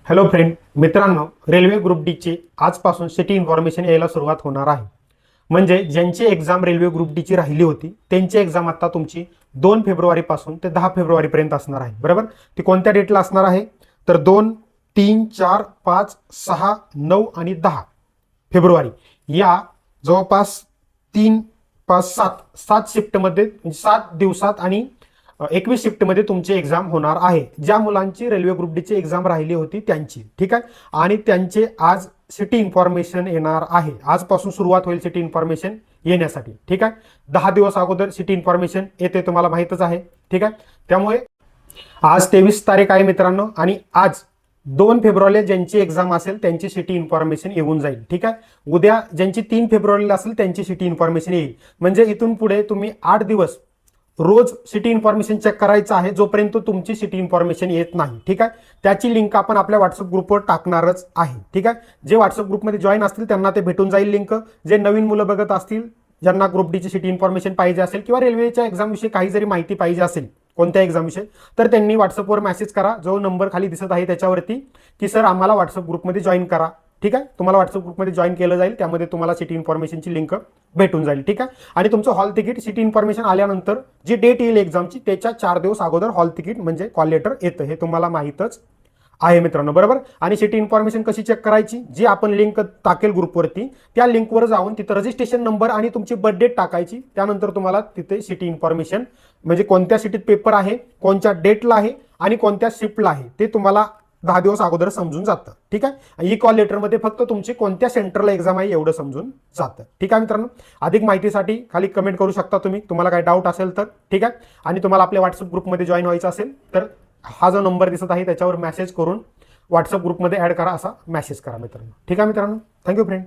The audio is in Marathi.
हॅलो फ्रेंड, मित्रांनो, रेल्वे ग्रुप डी ची आजपासून सिटी इन्फॉर्मेशन यायला सुरुवात होणार आहे. म्हणजे ज्यांची एक्झाम रेल्वे ग्रुप डी ची राहिली होती त्यांची एक्झाम आता तुमची 2 फेब्रुवारी पासून ते 10 फेब्रुवारी पर्यंत असणार आहे. बरोबर. ती कोणत्या डेटला असणार आहे तर 2, 3, 4, 5, 6, 9 आणि 10 फेब्रुवारी या जवळपास 3, 5, 7 शिफ्टमध्ये 7 दिवसात आणि 21 शिफ्टमध्ये तुमची एक्झाम होणार आहे. ज्या मुलांची रेल्वे ग्रुप डी ची एक्झाम राहिली होती त्यांची, ठीक आहे. आणि त्यांचे आज सिटी इन्फॉर्मेशन येणार आहे. आजपासून सुरुवात होईल सिटी इन्फॉर्मेशन येण्यासाठी, ठीक आहे. 10 दिवस अगोदर सिटी इन्फॉर्मेशन येते, तुम्हाला माहितच आहे, ठीक आहे. त्यामुळे आज 23 तारीख आहे मित्रांनो, आणि आज 2 फेब्रुवारीला ज्यांची एक्झाम असेल त्यांची सिटी इन्फॉर्मेशन येऊन जाईल, ठीक आहे. उद्या ज्यांची 3 फेब्रुवारीला असेल त्यांची सिटी इन्फॉर्मेशन येईल. म्हणजे इथून पुढे तुम्ही 8 दिवस रोज सिटी इन्फॉर्मेशन चेक करायचं आहे जोपर्यंत तुमची सिटी इन्फॉर्मेशन येत नाही, ठीक आहे. त्याची लिंक आपण आपल्या व्हॉट्सअप ग्रुपवर टाकणारच आहे, ठीक आहे. जे व्हॉट्सअप ग्रुपमध्ये जॉईन असतील त्यांना ते भेटून जाईल लिंक. जे नवीन मुलं बघत असतील, ज्यांना ग्रुप डी ची सिटी इन्फॉर्मेशन पाहिजे असेल किंवा रेल्वेच्या एक्झाम विषयी काही जरी माहिती पाहिजे असेल कोणत्या एक्झाम विषयी, तर त्यांनी व्हॉट्सअपवर मेसेज करा, जो नंबर खाली दिसत आहे त्याच्यावरती, की सर आम्हाला व्हॉट्सअप ग्रुपमध्ये जॉईन करा, ठीक आहे. तुम्हाला व्हॉट्सअप ग्रुपमध्ये जॉईन केलं जाईल, त्यामध्ये तुम्हाला सिटी इन्फॉर्मेशनची लिंक भेटून जाईल, ठीक आहे. आणि तुमचं हॉल तिकीट सिटी इन्फॉर्मेशन आल्यानंतर जी डेट येईल एक्झामची त्याच्या 4 दिवस अगोदर हॉल तिकीट म्हणजे कॉल लेटर येतं, हे तुम्हाला माहीतच आहे मित्रांनो, बरोबर. आणि सिटी इन्फॉर्मेशन कशी चेक करायची, जी आपण लिंक टाकेल ग्रुपवरती, त्या लिंकवर जाऊन तिथं रजिस्ट्रेशन नंबर आणि तुमची बर्थ डेट टाकायची. त्यानंतर तुम्हाला तिथे सिटी इन्फॉर्मेशन म्हणजे कोणत्या सिटीत पेपर आहे, कोणत्या डेटला आहे आणि कोणत्या शिफ्टला आहे ते तुम्हाला 10 दिवस अगोदर समजून जातं, ठीक आहे. ई कॉल लेटरमध्ये फक्त तुमची कोणत्या सेंटरला एक्झाम आहे एवढं समजून जातं, ठीक आहे मित्रांनो. अधिक माहितीसाठी खाली कमेंट करू शकता तुम्ही, तुम्हाला काही डाऊट असेल तर, ठीक आहे. आणि तुम्हाला आपल्या व्हॉट्सअप ग्रुपमध्ये जॉईन व्हायचं असेल तर हा जो नंबर दिसत आहे त्याच्यावर मेसेज करून व्हॉट्सअप ग्रुपमध्ये ऍड करा, असा मेसेज करा मित्रांनो, ठीक आहे मित्रांनो. Thank you friend.